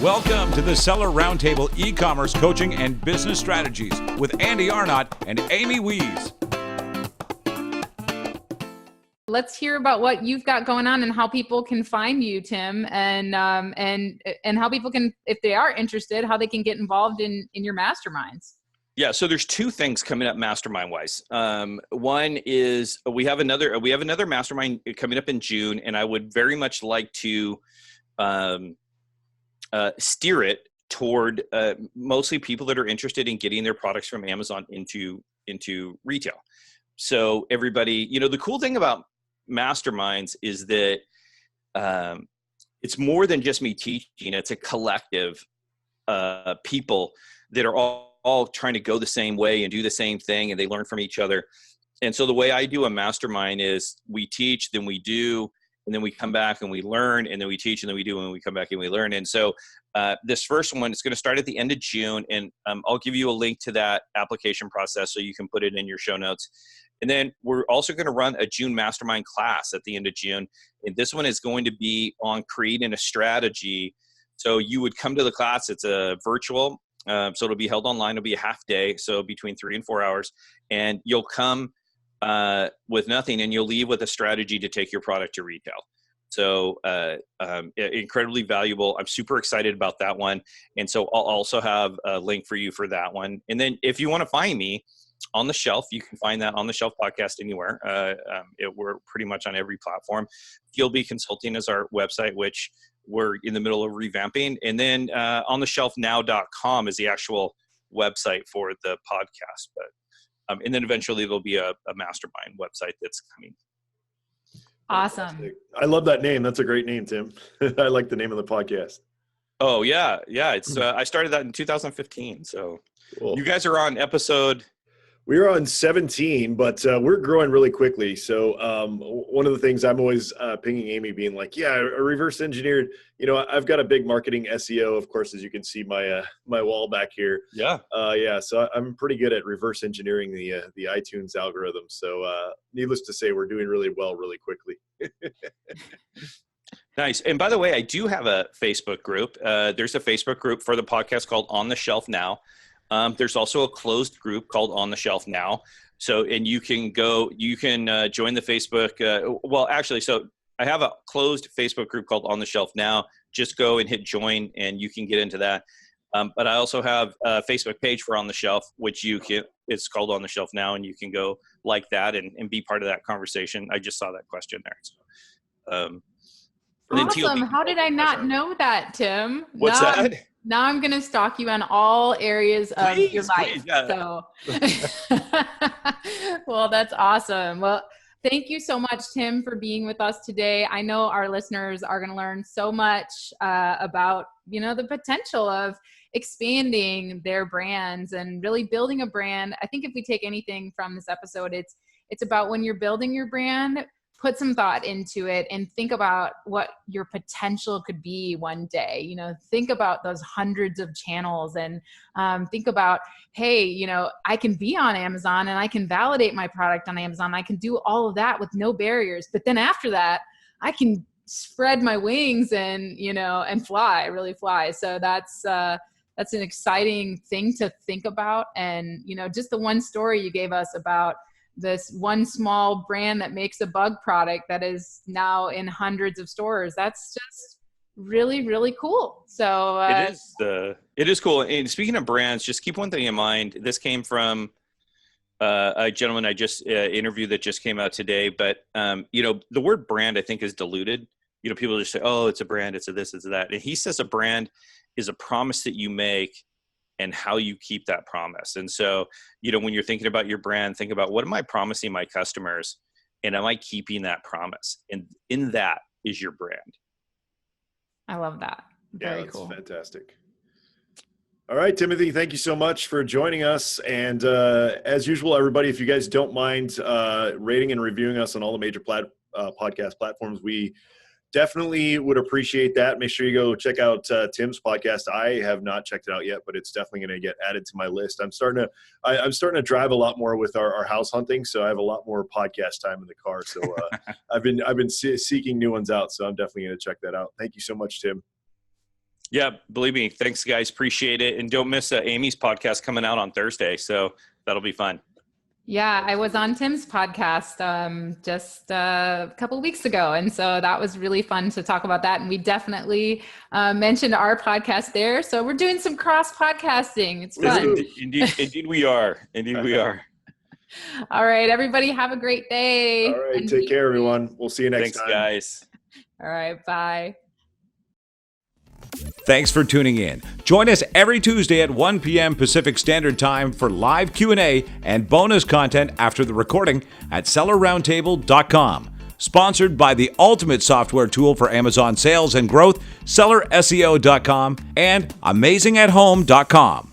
Welcome to the Seller Roundtable e-commerce coaching and business strategies with Andy Arnott and Amy Wees. Let's hear about what you've got going on and how people can find you, Tim, and how people can, if they are interested, how they can get involved in your masterminds. Yeah, so there's two things coming up mastermind-wise. One is we have another mastermind coming up in June, and I would very much like to steer it toward mostly people that are interested in getting their products from Amazon into retail. So everybody, the cool thing about masterminds is that it's more than just me teaching. It's a collective people that are all trying to go the same way and do the same thing, and they learn from each other. And so the way I do a mastermind is we teach, then we do, and then we come back and we learn, and then we teach, and then we do, and we come back and we learn. And so this first one is going to start at the end of June, and I'll give you a link to that application process so you can put it in your show notes. And then we're also going to run a June mastermind class at the end of June. And this one is going to be on creating a strategy. So you would come to the class. It's a virtual, so it'll be held online. It'll be a half day, so between 3 and 4 hours. And you'll come with nothing, and you'll leave with a strategy to take your product to retail. So incredibly valuable. I'm super excited about that one. And so I'll also have a link for you for that one. And then if you want to find me, On the Shelf, you can find that On the Shelf podcast anywhere. We're pretty much on every platform. Field Consulting is our website, which we're in the middle of revamping. And then ontheshelfnow.com is the actual website for the podcast. But and then eventually there'll be a mastermind website that's coming. Awesome. I love that name. That's a great name, Tim. I like the name of the podcast. Oh yeah. It's I started that in 2015. So Cool. You guys are on episode. We're on 17, but we're growing really quickly. So one of the things I'm always pinging Amy, being like, yeah, I reverse engineered. I've got a big marketing SEO, of course, as you can see my wall back here. Yeah. So I'm pretty good at reverse engineering the iTunes algorithm. So needless to say, we're doing really well, really quickly. Nice. And by the way, I do have a Facebook group. There's a Facebook group for the podcast called On the Shelf Now. There's also a closed group called On the Shelf Now. So, and you can join the Facebook. So I have a closed Facebook group called On the Shelf Now. Just go and hit join and you can get into that. But I also have a Facebook page for On the Shelf, which it's called On the Shelf Now, and you can go like that and be part of that conversation. I just saw that question there. So, awesome. How did I not know that, Tim? What's that? Now I'm going to stalk you on all areas of your life. Yeah. So, well, that's awesome. Well, thank you so much, Tim, for being with us today. I know our listeners are going to learn so much about, the potential of expanding their brands and really building a brand. I think if we take anything from this episode, it's about when you're building your brand, put some thought into it and think about what your potential could be one day. Think about those hundreds of channels and think about, hey, I can be on Amazon and I can validate my product on Amazon. I can do all of that with no barriers. But then after that, I can spread my wings and, and really fly. So that's an exciting thing to think about. And, just the one story you gave us about this one small brand that makes a bug product that is now in hundreds of stores. That's just really, really cool. So it is cool. And speaking of brands, just keep one thing in mind. This came from a gentleman I just interviewed that just came out today. But, the word brand, I think, is diluted. People just say, oh, it's a brand, it's a this, it's a that. And he says a brand is a promise that you make and how you keep that promise. And so, when you're thinking about your brand, think about, what am I promising my customers? And am I keeping that promise? And in that is your brand. I love that. Very that's cool. Fantastic. All right, Timothy, thank you so much for joining us. And as usual, everybody, if you guys don't mind rating and reviewing us on all the major podcast platforms, we definitely would appreciate that. Make sure you go check out Tim's podcast. I have not checked it out yet, but it's definitely going to get added to my list. I'm starting to drive a lot more with our house hunting, so I have a lot more podcast time in the car. So I've been seeking new ones out, so I'm definitely going to check that out. Thank you so much, Tim. Yeah, believe me. Thanks, guys. Appreciate it. And don't miss Amy's podcast coming out on Thursday. So that'll be fun. Yeah, I was on Tim's podcast just a couple of weeks ago. And so that was really fun to talk about that. And we definitely mentioned our podcast there. So we're doing some cross podcasting. It's fun. Indeed we are. Indeed we are. All right, everybody have a great day. All right, take care, everyone. We'll see you next time. Thanks, guys. All right, bye. Thanks for tuning in. Join us every Tuesday at 1 p.m. Pacific Standard Time for live Q&A and bonus content after the recording at SellerRoundtable.com. Sponsored by the ultimate software tool for Amazon sales and growth, SellerSEO.com and AmazingAtHome.com.